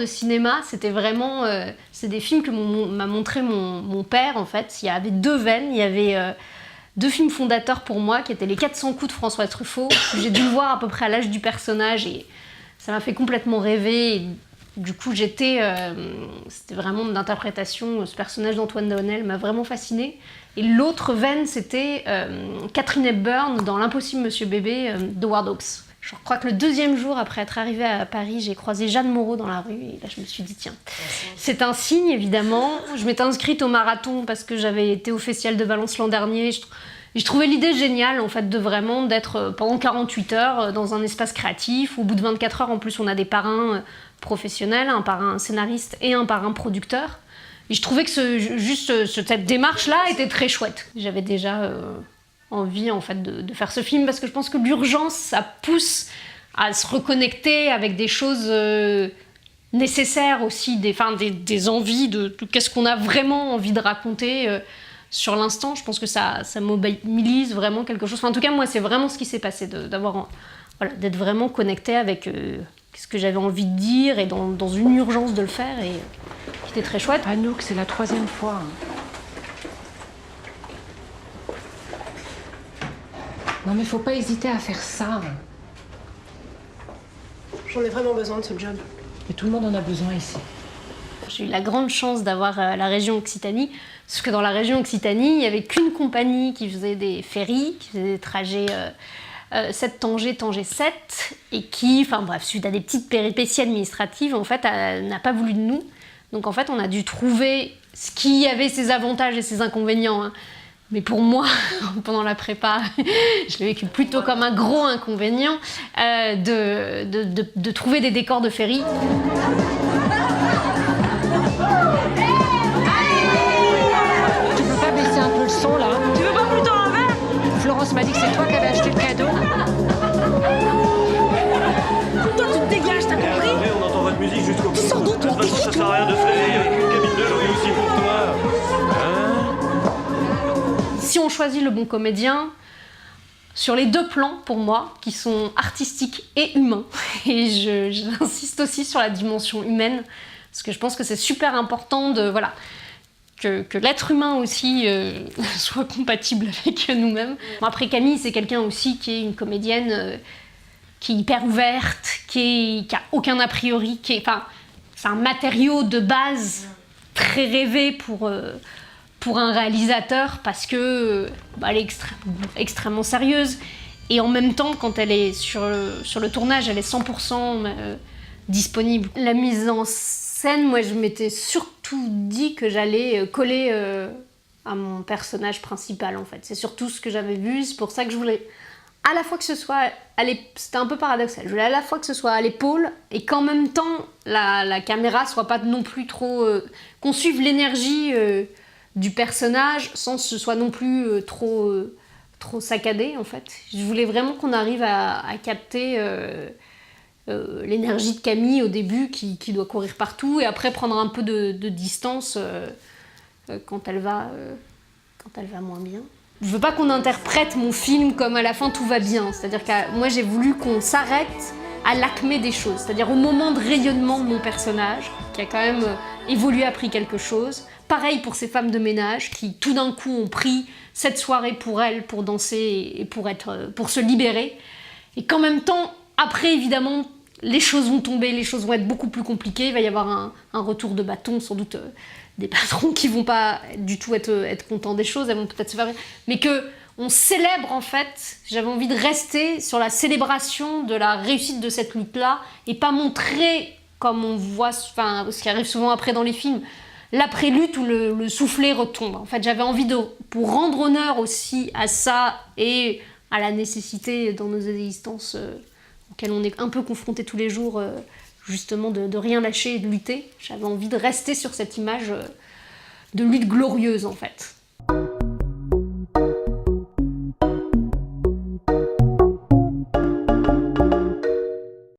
de cinéma, c'était vraiment... c'est des films que m'a montré mon père, en fait. Il y avait deux veines, il y avait 2 films fondateurs pour moi, qui étaient Les 400 coups de François Truffaut. J'ai dû le voir à peu près à l'âge du personnage, et ça m'a fait complètement rêver. Et du coup, c'était vraiment une interprétation, ce personnage d'Antoine Doinel m'a vraiment fascinée. Et l'autre veine, c'était Katharine Hepburn dans L'impossible Monsieur Bébé de Howard Hawks. Je crois que le 2e jour après être arrivée à Paris, j'ai croisé Jeanne Moreau dans la rue, et là je me suis dit tiens, c'est un signe évidemment. Je m'étais inscrite au marathon parce que j'avais été au Festival de Valence l'an dernier. Je trouvais l'idée géniale en fait de vraiment d'être pendant 48 heures dans un espace créatif. Au bout de 24 heures en plus on a des parrains professionnels, un parrain scénariste et un parrain producteur. Et je trouvais que cette démarche-là était très chouette. J'avais déjà envie en fait de faire ce film parce que je pense que l'urgence, ça pousse à se reconnecter avec des choses nécessaires aussi, des envies de qu'est-ce qu'on a vraiment envie de raconter sur l'instant. Je pense que ça mobilise vraiment quelque chose. Enfin, en tout cas, moi, c'est vraiment ce qui s'est passé, d'être vraiment connecté avec ce que j'avais envie de dire et dans une urgence de le faire, et qui était très chouette. Anouk, c'est la 3e fois. Non mais faut pas hésiter à faire ça. J'en ai vraiment besoin de ce job. Et tout le monde en a besoin ici. J'ai eu la grande chance d'avoir la région Occitanie, parce que dans la région Occitanie, il n'y avait qu'une compagnie qui faisait des ferries, qui faisait des trajets 7 Tanger, Tanger 7, et qui, enfin bref, suite à des petites péripéties administratives, en fait, n'a pas voulu de nous. Donc en fait, on a dû trouver ce qui avait ses avantages et ses inconvénients, hein. Mais pour moi, pendant la prépa, je l'ai vécu plutôt comme un gros inconvénient de trouver des décors de ferry. Tu peux pas baisser un peu le son là? Tu veux pas plutôt un verre? Florence m'a dit que c'est toi qui avais acheté le cadeau. Toi, tu te dégages, t'as compris? Après, on entend votre musique jusqu'au bout. Tu sors d'où, toi? De toute façon, ça sert à rien de se réveiller avec une cabine de jouer aussi pour toi. Si on choisit le bon comédien, sur les 2 plans, pour moi, qui sont artistiques et humains, et j'insiste aussi sur la dimension humaine, parce que je pense que c'est super important que l'être humain aussi soit compatible avec nous-mêmes. Bon, après, Camille, c'est quelqu'un aussi qui est une comédienne qui est hyper ouverte, qui a aucun a priori, c'est un matériau de base très rêvé pour un réalisateur, parce que elle est extrêmement sérieuse, et en même temps, quand elle est sur le tournage, elle est 100% disponible. La mise en scène, moi je m'étais surtout dit que j'allais coller à mon personnage principal en fait. C'est surtout ce que j'avais vu, c'est pour ça que je voulais à la fois que ce soit, c'était un peu paradoxal, je voulais à la fois que ce soit à l'épaule et qu'en même temps la caméra soit pas non plus trop... qu'on suive l'énergie du personnage sans que ce soit non plus trop saccadé en fait. Je voulais vraiment qu'on arrive à capter l'énergie de Camille au début qui doit courir partout, et après prendre un peu de distance quand elle va moins bien. Je veux pas qu'on interprète mon film comme à la fin tout va bien, c'est-à-dire que moi j'ai voulu qu'on s'arrête à l'acmé des choses, c'est-à-dire au moment de rayonnement de mon personnage, qui a quand même évolué, appris quelque chose. Pareil pour ces femmes de ménage qui tout d'un coup ont pris cette soirée pour elles, pour danser et pour se libérer. Et qu'en même temps, après évidemment, les choses vont tomber, les choses vont être beaucoup plus compliquées, il va y avoir un retour de bâton, sans doute des patrons qui vont pas du tout être contents des choses, elles vont peut-être se faire... Mais qu'on célèbre en fait, j'avais envie de rester sur la célébration de la réussite de cette lutte-là, et pas montrer comme on voit, ce qui arrive souvent après dans les films, l'après-lutte où le soufflet retombe. En fait, j'avais envie pour rendre honneur aussi à ça et à la nécessité dans nos existences auxquelles on est un peu confrontés tous les jours, justement de rien lâcher et de lutter. J'avais envie de rester sur cette image de lutte glorieuse en fait.